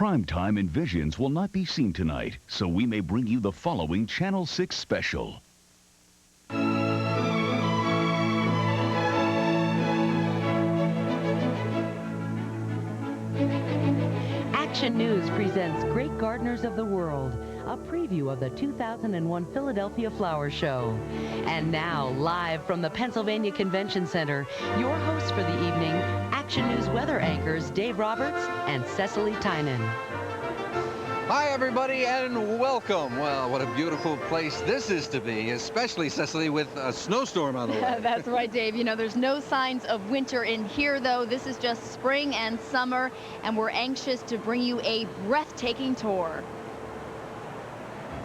Prime time in Visions will not be seen tonight, so we may bring you the following Channel 6 special. Action News presents Great Gardeners of the World, a preview of the 2001 Philadelphia Flower Show. And now, live from the Pennsylvania Convention Center, your hosts for the evening, Action News weather anchors Dave Roberts and Cecily Tynan. Hi, everybody, and welcome. Well, what a beautiful place this is to be, especially, Cecily, with a snowstorm on the way. That's right, Dave. You know, there's no signs of winter in here, though. This is just spring and summer, and we're anxious to bring you a breathtaking tour.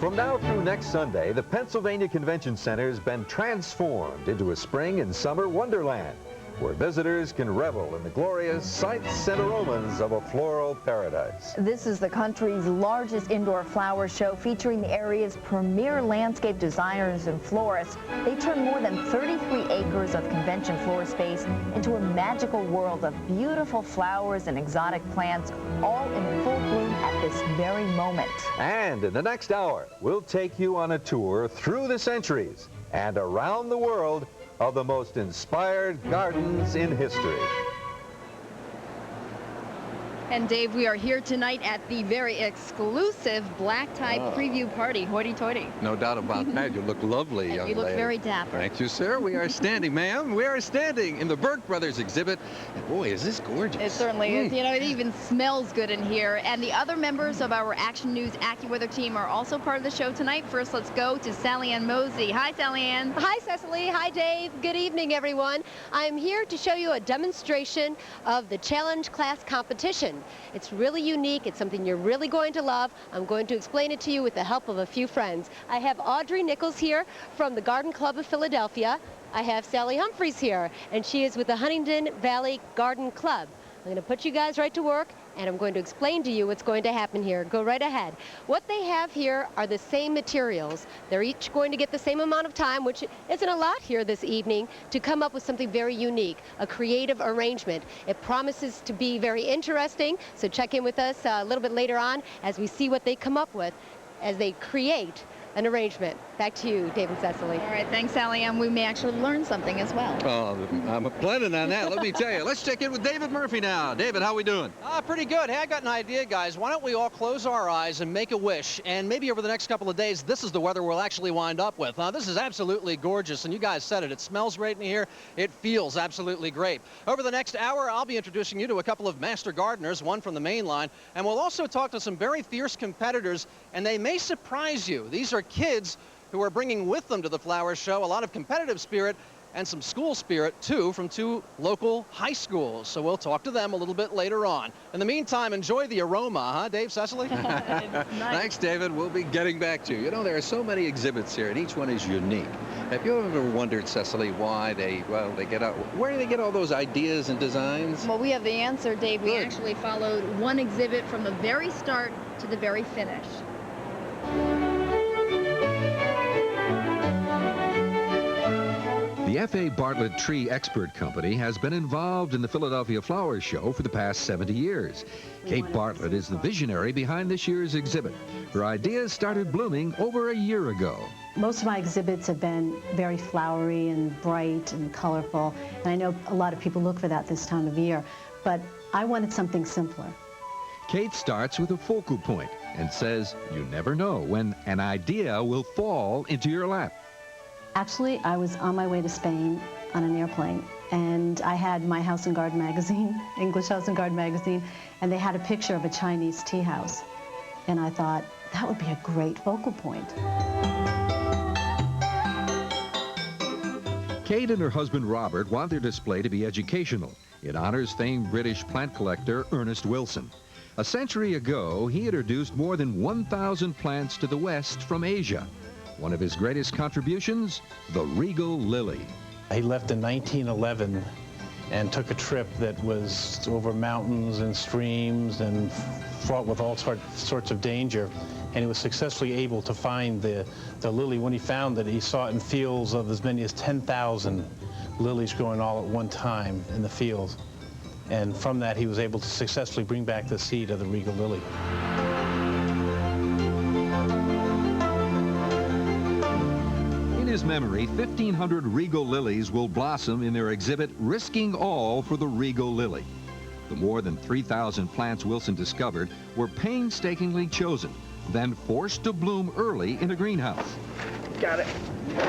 From now through next Sunday, the Pennsylvania Convention Center has been transformed into a spring and summer wonderland, where visitors can revel in the glorious sights and aromas of a floral paradise. This is the country's largest indoor flower show, featuring the area's premier landscape designers and florists. They turn more than 33 acres of convention floor space into a magical world of beautiful flowers and exotic plants, all in full bloom at this very moment. And in the next hour, we'll take you on a tour through the centuries and around the world of the most inspired gardens in history. And Dave, we are here tonight at the very exclusive black tie preview party. Hoity-toity. No doubt about that. You look lovely, young lady. You look very dapper. Thank you, sir. We are standing, ma'am. We are standing in the Burke Brothers exhibit. And boy, is this gorgeous. It certainly is. You know, it even smells good in here. And the other members of our Action News AccuWeather team are also part of the show tonight. First, let's go to SallyAnn Mosey. Hi, SallyAnn. Hi, Cecily. Hi, Dave. Good evening, everyone. I'm here to show you a demonstration of the Challenge Class competition. It's really unique. It's something you're really going to love. I'm going to explain it to you with the help of a few friends. I have Audrey Nichols here from the Garden Club of Philadelphia. I have Sally Humphreys here, and she is with the Huntingdon Valley Garden Club. I'm going to put you guys right to work, and I'm going to explain to you what's going to happen here. Go right ahead. What they have here are the same materials. They're each going to get the same amount of time, which isn't a lot here this evening, to come up with something very unique, a creative arrangement. It promises to be very interesting, so check in with us a little bit later on as we see what they come up with as they create an arrangement. Back to you, Dave and Cecily. All right, thanks, SallyAnn. We may actually learn something as well. Oh, I'm planning on that. Let me tell you. Let's check in with David Murphy now. David, how we doing? Pretty good. Hey, I got an idea, guys. Why don't we all close our eyes and make a wish? And maybe over the next couple of days, this is the weather we'll actually wind up with. This is absolutely gorgeous, and you guys said it. It smells great in here. It feels absolutely great. Over the next hour, I'll be introducing you to a couple of master gardeners, one from the main line, and we'll also talk to some very fierce competitors, and they may surprise you. These are kids who are bringing with them to the flower show a lot of competitive spirit and some school spirit, too, from two local high schools. So we'll talk to them a little bit later on. In the meantime, enjoy the aroma, huh, Dave, Cecily? Nice. Thanks, David. We'll be getting back to you. You know, there are so many exhibits here, and each one is unique. Have you ever wondered, Cecily, why where do they get all those ideas and designs? Well, we have the answer, Dave. We actually followed one exhibit from the very start to the very finish. The F.A. Bartlett Tree Expert Company has been involved in the Philadelphia Flower Show for the past 70 years. Kate Bartlett is the visionary behind this year's exhibit. Her ideas started blooming over a year ago. Most of my exhibits have been very flowery and bright and colorful, and I know a lot of people look for that this time of year, but I wanted something simpler. Kate starts with a focal point and says you never know when an idea will fall into your lap. Actually, I was on my way to Spain on an airplane, and I had my House and Garden magazine, English House and Garden magazine, and they had a picture of a Chinese tea house. And I thought, that would be a great focal point. Kate and her husband Robert want their display to be educational. It honors famed British plant collector Ernest Wilson. A century ago, he introduced more than 1,000 plants to the West from Asia. One of his greatest contributions, the regal lily. He left in 1911 and took a trip that was over mountains and streams and fraught with all sorts of danger. And he was successfully able to find the lily. When he found it, he saw it in fields of as many as 10,000 lilies growing all at one time in the fields. And from that, he was able to successfully bring back the seed of the regal lily. In his memory, 1,500 regal lilies will blossom in their exhibit, Risking All for the Regal Lily. The more than 3,000 plants Wilson discovered were painstakingly chosen, then forced to bloom early in a greenhouse. Got it.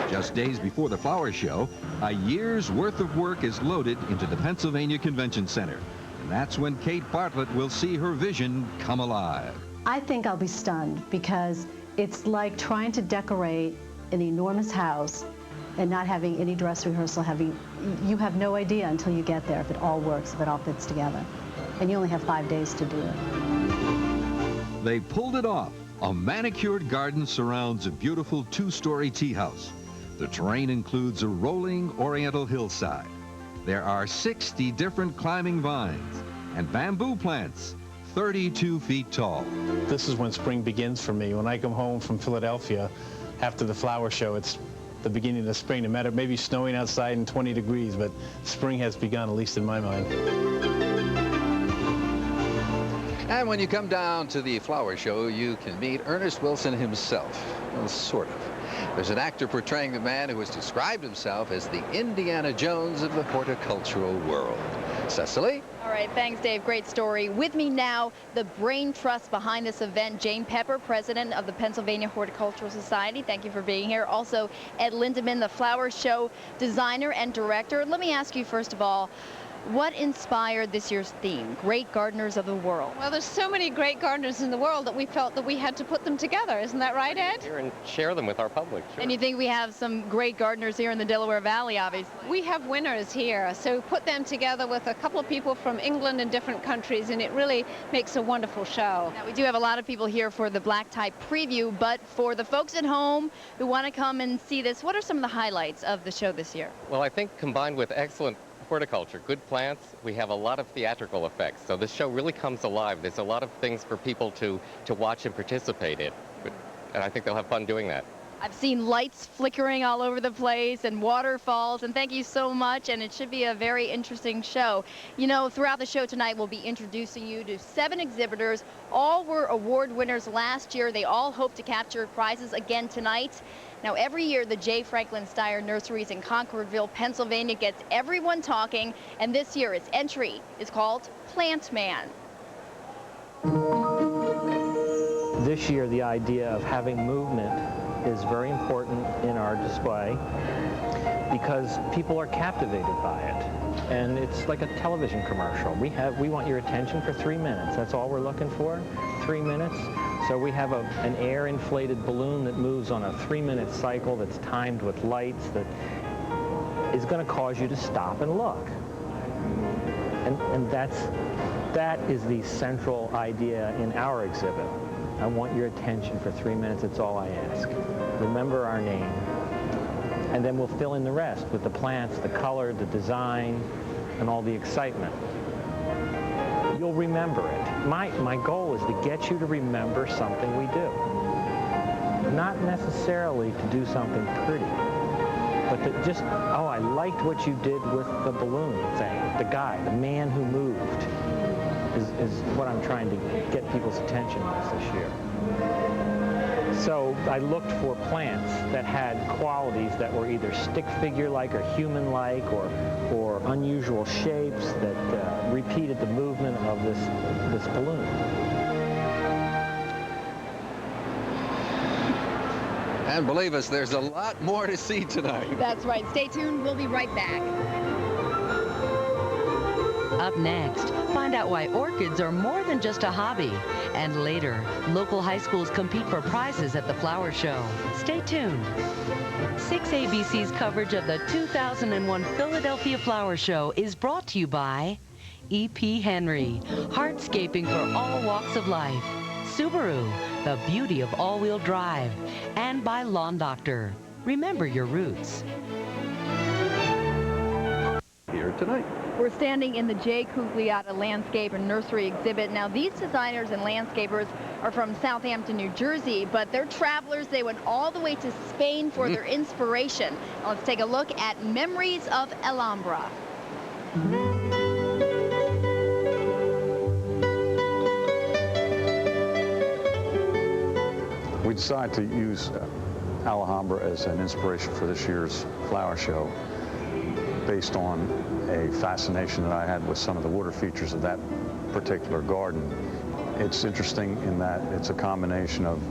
Just days before the flower show, a year's worth of work is loaded into the Pennsylvania Convention Center. And that's when Kate Bartlett will see her vision come alive. I think I'll be stunned because it's like trying to decorate an enormous house and not having any dress rehearsal. You have no idea until you get there if it all works, if it all fits together. And you only have 5 days to do it. They pulled it off. A manicured garden surrounds a beautiful 2-story tea house. The terrain includes a rolling oriental hillside. There are 60 different climbing vines and bamboo plants 32 feet tall. This is when spring begins for me. When I come home from Philadelphia after the flower show, it's the beginning of spring. No matter, maybe snowing outside and 20 degrees, but spring has begun, at least in my mind. And when you come down to the flower show, you can meet Ernest Wilson himself. Well, sort of. There's an actor portraying the man who has described himself as the Indiana Jones of the horticultural world. Cecily? All right, thanks, Dave. Great story. With me now, the brain trust behind this event, Jane Pepper, president of the Pennsylvania Horticultural Society. Thank you for being here. Also, Ed Lindemann, the flower show designer and director. Let me ask you, first of all, what inspired this year's theme, Great Gardeners of the World? Well, there's so many great gardeners in the world that we felt that we had to put them together. Isn't that right, Ed? Here and share them with our public. Sure. And you think we have some great gardeners here in the Delaware Valley, obviously? We have winners here, so put them together with a couple of people from England and different countries, and it really makes a wonderful show. Now, we do have a lot of people here for the black tie preview, but for the folks at home who want to come and see this, what are some of the highlights of the show this year? Well, I think combined with excellent horticulture, good plants, we have a lot of theatrical effects. So this show really comes alive. There's a lot of things for people to watch and participate in. And I think they'll have fun doing that. I've seen lights flickering all over the place and waterfalls, and thank you so much, and it should be a very interesting show. You know, throughout the show tonight, we'll be introducing you to 7 exhibitors. All were award winners last year. They all hope to capture prizes again tonight. Now, every year, the J. Franklin Steyer Nurseries in Concordville, Pennsylvania gets everyone talking, and this year its entry is called Plant Man. This year, the idea of having movement is very important in our display because people are captivated by it. And it's like a television commercial. We want your attention for 3 minutes. That's all we're looking for, 3 minutes. So we have an air-inflated balloon that moves on a 3-minute cycle that's timed with lights that is going to cause you to stop and look. And that is the central idea in our exhibit. I want your attention for 3 minutes. It's all I ask. Remember our name. And then we'll fill in the rest with the plants, the color, the design, and all the excitement. You'll remember it. My goal is to get you to remember something we do. Not necessarily to do something pretty, but to just, oh, I liked what you did with the balloon thing. The guy, the man who moved, is what I'm trying to get people's attention with this year. So I looked for plants that had qualities that were either stick figure-like or human-like or unusual shapes that repeated the movement of this balloon. And believe us, there's a lot more to see tonight. That's right. Stay tuned. We'll be right back. Up next, find out why orchids are more than just a hobby. And later, local high schools compete for prizes at the flower show. Stay tuned. 6 ABC's coverage of the 2001 Philadelphia Flower Show is brought to you by E.P. Henry, hardscaping for all walks of life. Subaru, the beauty of all-wheel drive. And by Lawn Doctor. Remember your roots. Here tonight. We're standing in the J. Cugliata Landscape and Nursery exhibit. Now, these designers and landscapers are from Southampton, New Jersey, but they're travelers. They went all the way to Spain for their inspiration. Now, let's take a look at Memories of Alhambra. decided to use Alhambra as an inspiration for this year's flower show based on a fascination that I had with some of the water features of that particular garden. It's interesting in that it's a combination of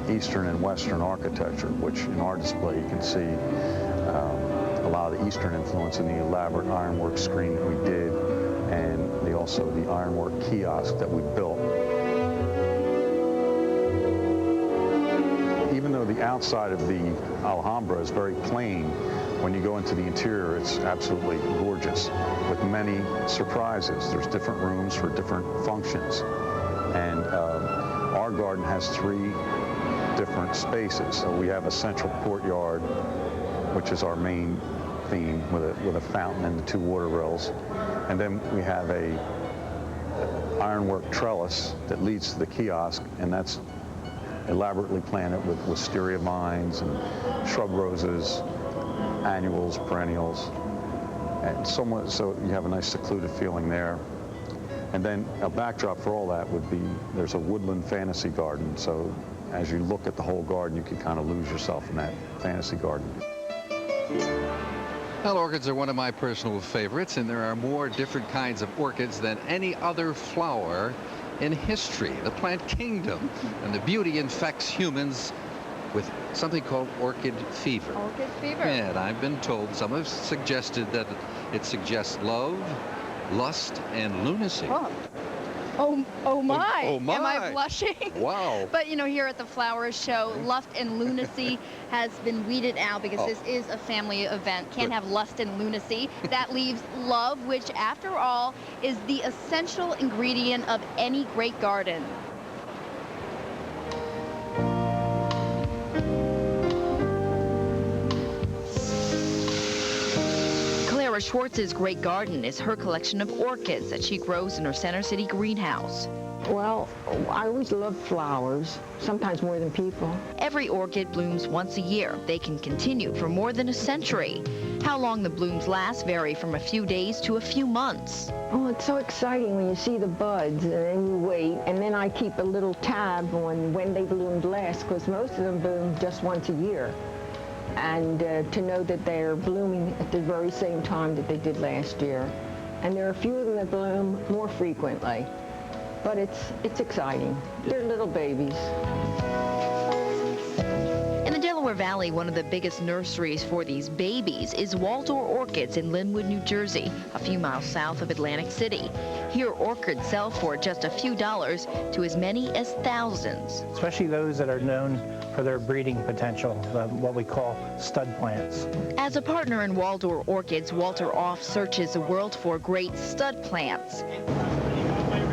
Eastern and Western architecture, which in our display you can see a lot of the Eastern influence in the elaborate ironwork screen that we did, and also the ironwork kiosk that we built. Even though the outside of the Alhambra is very plain, when you go into the interior, it's absolutely gorgeous with many surprises. There's different rooms for different functions. And our garden has 3 different spaces. So we have a central courtyard, which is our main theme, with a fountain and the 2 water rills. And then we have a ironwork trellis that leads to the kiosk, and that's elaborately planted with wisteria vines and shrub roses, annuals, perennials, and so you have a nice secluded feeling there. And then a backdrop for all that would be, there's a woodland fantasy garden, so as you look at the whole garden, you can kind of lose yourself in that fantasy garden. Well, orchids are one of my personal favorites, and there are more different kinds of orchids than any other flower in history. The plant kingdom and the beauty infects humans with something called orchid fever. Orchid fever. And I've been told, some have suggested that it suggests love, lust, and lunacy. Oh my. Oh my. Am I blushing? Wow. But you know, here at the flower show, lust and lunacy has been weeded out because this is a family event. Can't have lust and lunacy. That leaves love, which after all is the essential ingredient of any great garden. Schwartz's great garden is her collection of orchids that she grows in her Center City greenhouse. Well, I always loved flowers, sometimes more than people. Every orchid blooms once a year. They can continue for more than a century. How long the blooms last vary from a few days to a few months. Oh, it's so exciting when you see the buds and then you wait, and then I keep a little tab on when they bloomed last, because most of them bloom just once a year. And to know that they're blooming at the very same time that they did last year. And there are a few of them that bloom more frequently. But it's exciting. They're little babies. In the Delaware Valley, one of the biggest nurseries for these babies is Waldor Orchids in Linwood, New Jersey, a few miles south of Atlantic City. Here, orchids sell for just a few dollars to as many as thousands. Especially those that are known for their breeding potential, what we call stud plants. As a partner in Waldor Orchids, Walter Off searches the world for great stud plants.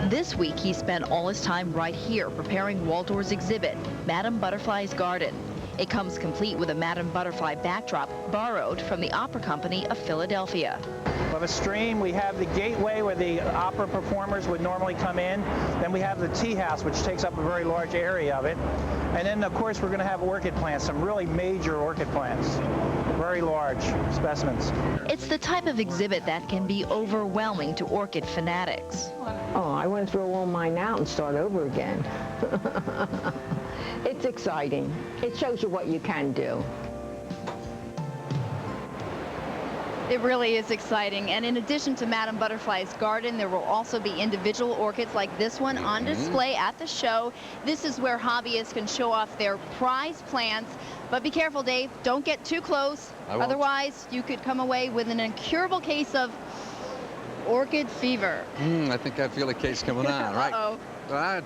This week, he spent all his time right here preparing Waldor's exhibit, Madame Butterfly's Garden. It comes complete with a Madame Butterfly backdrop borrowed from the Opera Company of Philadelphia. We have a stream, we have the gateway where the opera performers would normally come in. Then we have the tea house, which takes up a very large area of it. And then, of course, we're going to have orchid plants, some really major orchid plants, very large specimens. It's the type of exhibit that can be overwhelming to orchid fanatics. Oh, I want to throw all mine out and start over again. It's exciting. It shows you what you can do. It really is exciting. And in addition to Madame Butterfly's Garden, there will also be individual orchids like this one on display at the show. This is where hobbyists can show off their prized plants. But be careful, Dave. Don't get too close. Otherwise, you could come away with an incurable case of orchid fever. I think I feel a case coming on, right? Uh-oh.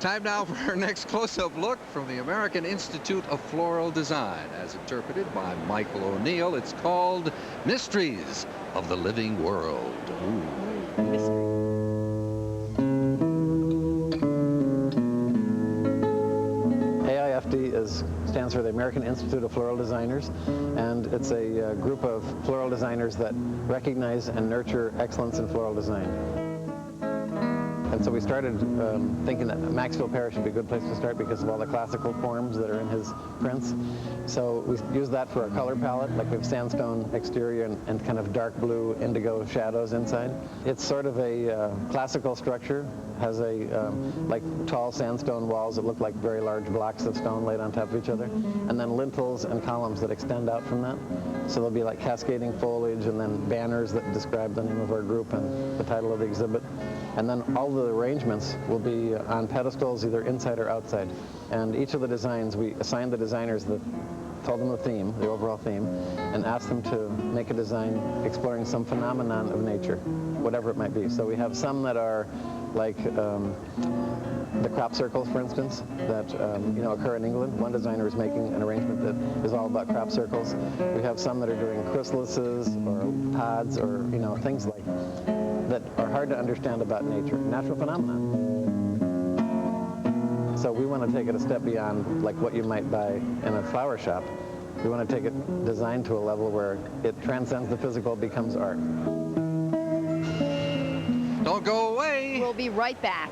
Time now for our next close-up look from the American Institute of Floral Design. As interpreted by Michael O'Neill, it's called Mysteries of the Living World. AIFD stands for the American Institute of Floral Designers, and it's a group of floral designers that recognize and nurture excellence in floral design. And so we started thinking that Maxfield Parish would be a good place to start because of all the classical forms that are in his prints. So we use that for our color palette, like we have sandstone exterior and kind of dark blue indigo shadows inside. It's sort of a classical structure, has a like tall sandstone walls that look like very large blocks of stone laid on top of each other, and then lintels and columns that extend out from that. So there'll be like cascading foliage and then banners that describe the name of our group and the title of the exhibit. And then all the arrangements will be on pedestals either inside or outside. And each of the designs, we assigned the designers told them the theme, the overall theme, and asked them to make a design exploring some phenomenon of nature, whatever it might be. So we have some that are like the crop circles, for instance, that occur in England. One designer is making an arrangement that is all about crop circles. We have some that are doing chrysalises or pods or things like that are hard to understand about nature, natural phenomena. So we want to take it a step beyond like what you might buy in a flower shop. We want to take it designed to a level where it transcends the physical, becomes art. Don't go away. We'll be right back.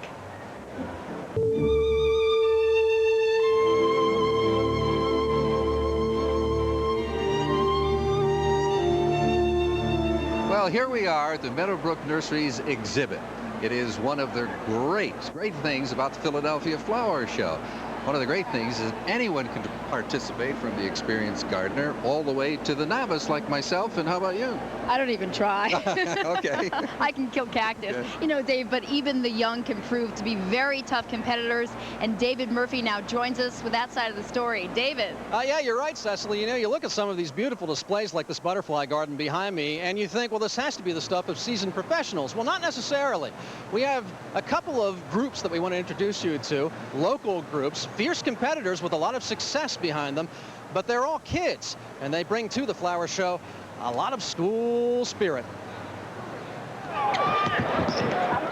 Well, here we are at the Meadowbrook Nurseries exhibit. It is one of the great things about the Philadelphia Flower Show. One of the great things is anyone can participate, from the experienced gardener all the way to the novice like myself. And how about you? I don't even try. Okay. I can kill cactus. Yeah. Dave, but even the young can prove to be very tough competitors. And David Murphy now joins us with that side of the story. David. Yeah, you're right, Cecily. You look at some of these beautiful displays like this butterfly garden behind me, and you think, well, this has to be the stuff of seasoned professionals. Well, not necessarily. We have a couple of groups that we want to introduce you to, local groups, fierce competitors with a lot of success behind them, but they're all kids, and they bring to the flower show a lot of school spirit.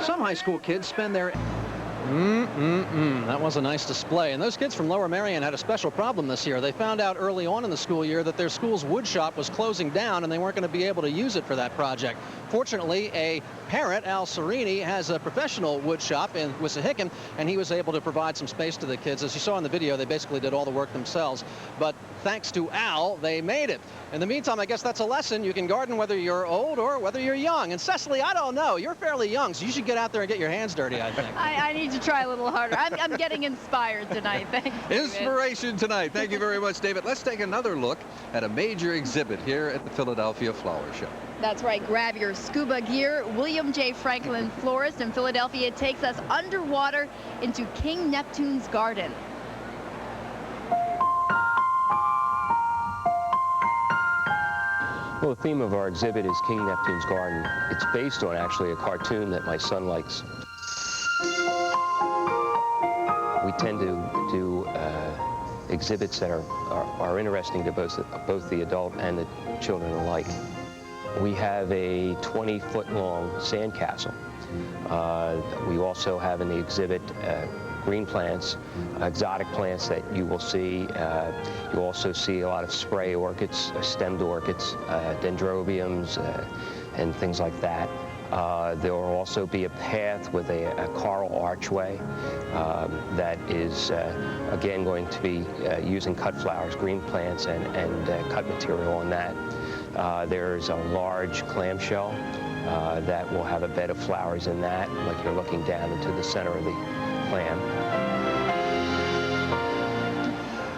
Some high school kids spend their That was a nice display. And those kids from Lower Merion had a special problem this year. They found out early on in the school year that their school's wood shop was closing down and they weren't going to be able to use it for that project. Fortunately, a parent, Al Serini, has a professional wood shop in Wissahickon, and he was able to provide some space to the kids. As you saw in the video, they basically did all the work themselves. But thanks to Al, they made it. In the meantime, I guess that's a lesson. You can garden whether you're old or whether you're young. And Cecily, I don't know. You're fairly young, so you should get out there and get your hands dirty, I think. I need to try a little harder. I'm getting inspired tonight. Thanks, David. Inspiration tonight. Thank you very much, David. Let's take another look at a major exhibit here at the Philadelphia Flower Show. That's right. Grab your scuba gear. William J. Franklin, florist in Philadelphia, takes us underwater into King Neptune's garden. Well, the theme of our exhibit is King Neptune's Garden. It's based on actually a cartoon that my son likes. We tend to do exhibits that are interesting to both the adult and the children alike. We have a 20-foot long sandcastle. We also have in the exhibit green plants, exotic plants that you will see. You also see a lot of spray orchids, stemmed orchids, dendrobiums, and things like that. There will also be a path with a coral archway that is, again, going to be using cut flowers, green plants, and cut material on that. There's a large clamshell that will have a bed of flowers in that, like you're looking down into the center of the clam.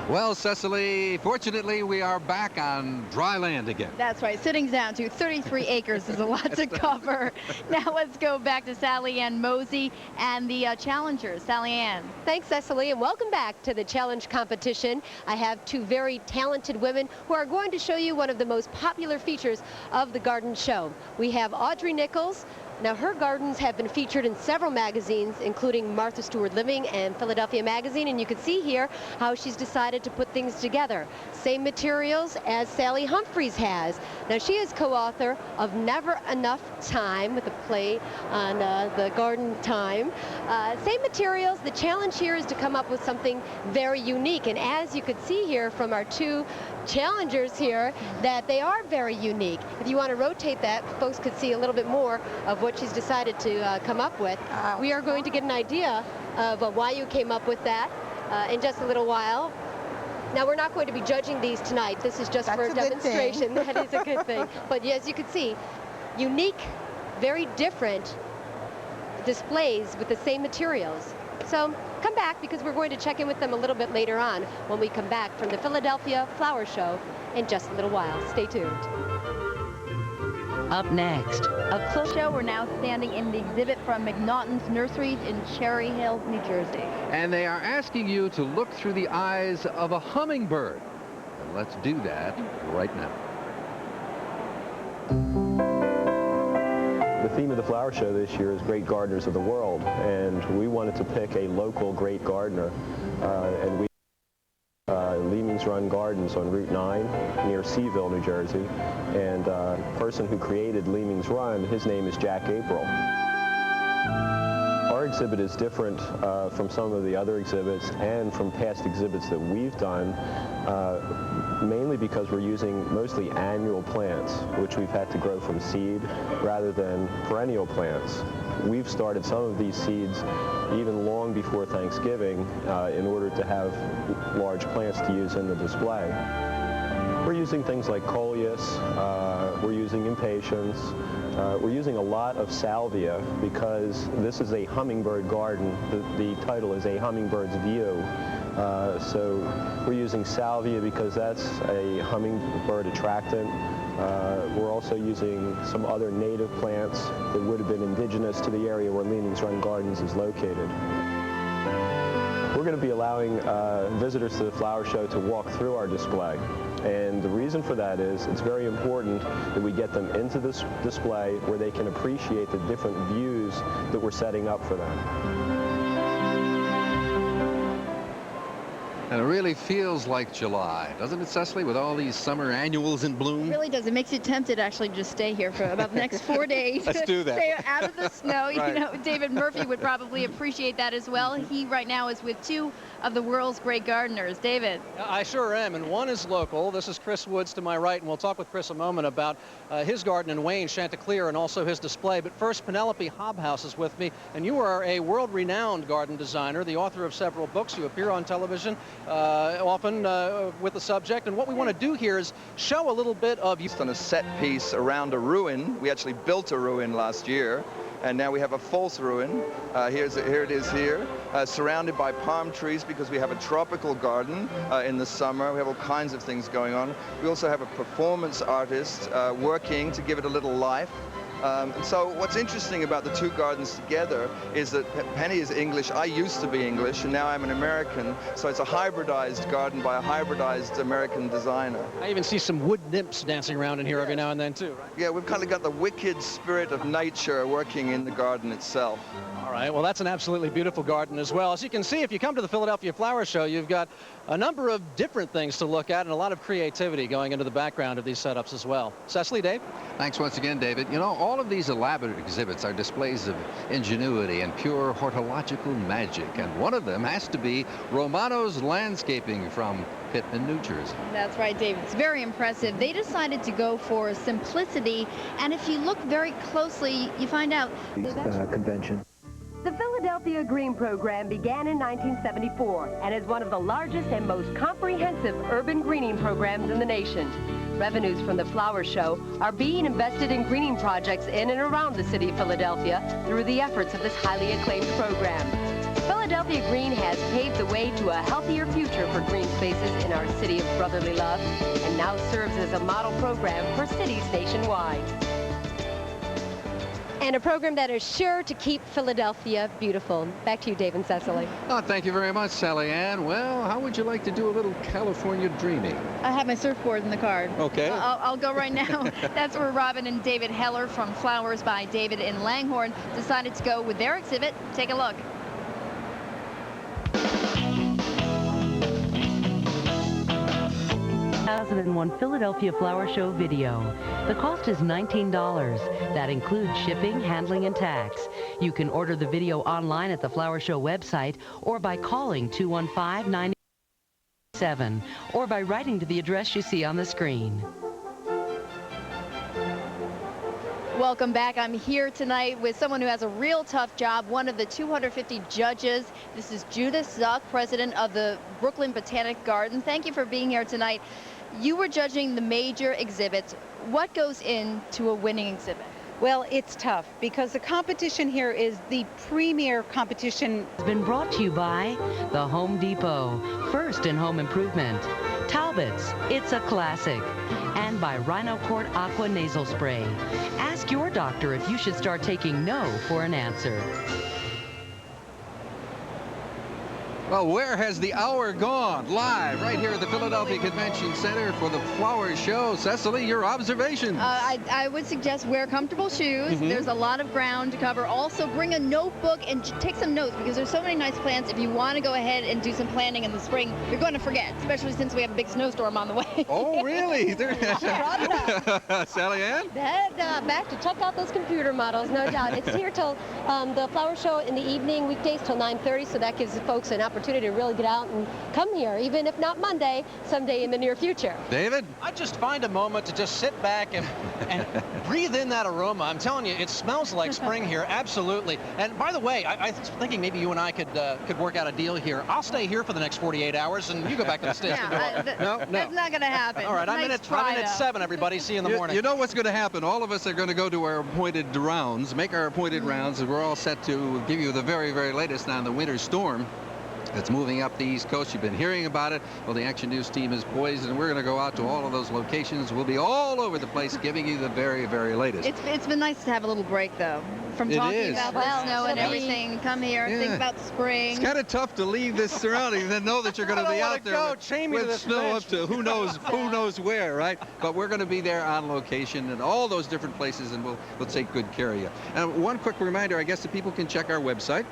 Well, Cecily, fortunately, we are back on dry land again. That's right. Sitting down to 33 acres is a lot to cover. Now let's go back to SallyAnn Mosey and the challengers. SallyAnn. Thanks, Cecily, and welcome back to the challenge competition. I have two very talented women who are going to show you one of the most popular features of the garden show. We have Audrey Nichols. Now, her gardens have been featured in several magazines, including Martha Stewart Living and Philadelphia Magazine, and you can see here how she's decided to put things together. Same materials as Sally Humphreys has. Now, she is co-author of Never Enough Time, with a play on the garden time. Same materials. The challenge here is to come up with something very unique, and as you could see here from our two challengers here, that they are very unique. If you want to rotate that, folks could see a little bit more of what what she's decided to come up with. We are going to get an idea of why you came up with that in just a little while. Now, we're not going to be judging these tonight. This is just for a demonstration. That is a good thing. But as you can see, unique, very different displays with the same materials. So come back, because we're going to check in with them a little bit later on when we come back from the Philadelphia Flower Show in just a little while. Stay tuned. Up next, a close show. We're now standing in the exhibit from McNaughton's Nurseries in Cherry Hill, New Jersey. And they are asking you to look through the eyes of a hummingbird. And let's do that right now. The theme of the flower show this year is Great Gardeners of the World, and we wanted to pick a local great gardener, and we Leaming's Run Gardens on Route 9 near Seaville, New Jersey, and the person who created Leaming's Run, his name is Jack April. Our exhibit is different from some of the other exhibits and from past exhibits that we've done, mainly because we're using mostly annual plants, which we've had to grow from seed rather than perennial plants. We've started some of these seeds even long before Thanksgiving in order to have large plants to use in the display. We're using things like coleus, we're using impatiens, we're using a lot of salvia because this is a hummingbird garden. The title is A Hummingbird's View. So we're using salvia because that's a hummingbird attractant. We're also using some other native plants that would have been indigenous to the area where Leaming's Run Gardens is located. We're going to be allowing visitors to the flower show to walk through our display. And the reason for that is it's very important that we get them into this display where they can appreciate the different views that we're setting up for them. And it really feels like July, doesn't it, Cecily, with all these summer annuals in bloom? It really does. It makes you tempted actually to just stay here for about the next 4 days. Let's do that. Stay out of the snow. Right. You know, David Murphy would probably appreciate that as well. He right now is with two of the world's great gardeners. David. I sure am, and one is local. This is Chris Woods to my right, and we'll talk with Chris a moment about his garden in Wayne, Chanticleer, and also his display. But first, Penelope Hobhouse is with me, and you are a world-renowned garden designer, the author of several books. You appear on television often with the subject, and what we want to do here is show a little bit of... Just on a set piece around a ruin. We actually built a ruin last year, and now we have a false ruin. Here it is here, surrounded by palm trees because we have a tropical garden in the summer. We have all kinds of things going on. We also have a performance artist working to give it a little life. And so what's interesting about the two gardens together is that Penny is English, I used to be English, and now I'm an American. So it's a hybridized garden by a hybridized American designer. I even see some wood nymphs dancing around in here every now and then, too, right? Yeah, we've kind of got the wicked spirit of nature working in the garden itself. All right, well, that's an absolutely beautiful garden as well. As you can see, if you come to the Philadelphia Flower Show, you've got a number of different things to look at and a lot of creativity going into the background of these setups as well. Cecily, Dave? Thanks once again, David. You know, all of these elaborate exhibits are displays of ingenuity and pure horticultural magic, and one of them has to be Romano's Landscaping from Pittman, New Jersey. That's right, David. It's very impressive. They decided to go for simplicity, and if you look very closely, you find out... Convention. The Philadelphia Green Program began in 1974 and is one of the largest and most comprehensive urban greening programs in the nation. Revenues from the flower show are being invested in greening projects in and around the city of Philadelphia through the efforts of this highly acclaimed program. Philadelphia Green has paved the way to a healthier future for green spaces in our city of brotherly love and now serves as a model program for cities nationwide. And a program that is sure to keep Philadelphia beautiful. Back to you, Dave and Cecily. Oh, thank you very much, SallyAnn. Well, how would you like to do a little California dreaming? I have my surfboard in the car. Okay. I'll go right now. That's where Robin and David Heller from Flowers by David in Langhorne decided to go with their exhibit. Take a look. 2001 Philadelphia Flower Show video. The cost is $19. That includes shipping, handling, and tax. You can order the video online at the Flower Show website or by calling 215-987 or by writing to the address you see on the screen. Welcome back. I'm here tonight with someone who has a real tough job, one of the 250 judges. This is Judith Zuck, president of the Brooklyn Botanic Garden. Thank you for being here tonight. You were judging the major exhibits. What goes into a winning exhibit? Well, it's tough because the competition here is the premier competition. It's been brought to you by the Home Depot, first in home improvement. Talbot's, it's a classic. And by Rhino Court Aqua Nasal Spray. Ask your doctor if you should start taking no for an answer. Well, where has the hour gone? Live right here at the Philadelphia Convention Center for the Flower Show. Cecily, your observations. I would suggest wear comfortable shoes. There's a lot of ground to cover. Also, bring a notebook and take some notes because there's so many nice plants. If you want to go ahead and do some planting in the spring, you're going to forget, especially since we have a big snowstorm on the way. Oh, really? SallyAnn? Back to check out those computer models, no doubt. It's here till the flower show in the evening, weekdays till 9:30, so that gives the folks an opportunity to really get out and come here, even if not Monday, someday in the near future. David? I just find a moment to just sit back and breathe in that aroma. I'm telling you, it smells like spring here, absolutely. And by the way, I was thinking maybe you and I could work out a deal here. I'll stay here for the next 48 hours, and you go back to the station. No? That's not going to happen. All right, I'm in at 7, everybody. See you in the morning. You know what's going to happen? All of us are going to go to our appointed rounds, make our appointed rounds, and we're all set to give you the very, very latest on the winter storm that's moving up the East Coast. You've been hearing about it. Well, the Action News team is poised, and we're going to go out to all of those locations. We'll be all over the place giving you the very, very latest. It's been nice to have a little break, though, from talking about the snow and everything. Come here, think about spring. It's kind of tough to leave this surrounding and then know that you're going to be out there with snow up to who knows where, right? But we're going to be there on location in all those different places, and we'll take good care of you. And one quick reminder, I guess that people can check our website.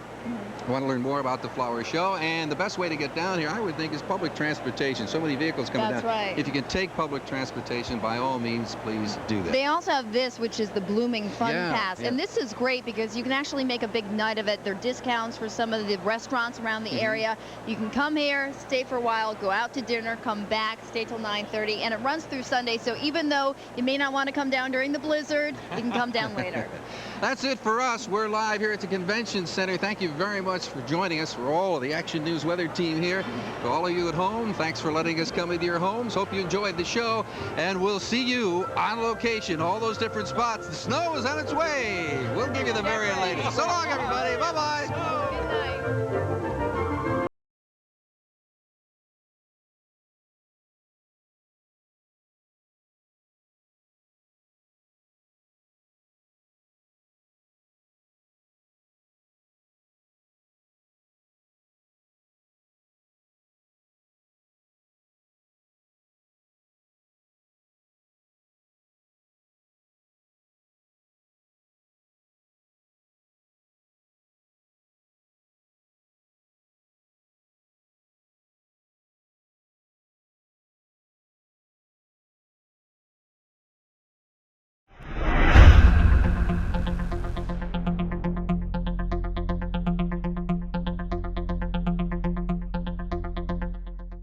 Want to learn more about the Flower Show, and the best way to get down here, I would think, is public transportation. So many vehicles coming down. That's right. If you can take public transportation, by all means, please do that. They also have this, which is the Blooming Fun Pass, and this is great because you can actually make a big night of it. There are discounts for some of the restaurants around the area. You can come here, stay for a while, go out to dinner, come back, stay till 9:30, and it runs through Sunday. So even though you may not want to come down during the blizzard, you can come down later. That's it for us. We're live here at the Convention Center. Thank you very much for joining us. For all of the Action News weather team here. To all of you at home, thanks for letting us come into your homes. Hope you enjoyed the show, and we'll see you on location, all those different spots. The snow is on its way. We'll give you the very latest. So long, everybody. Bye-bye.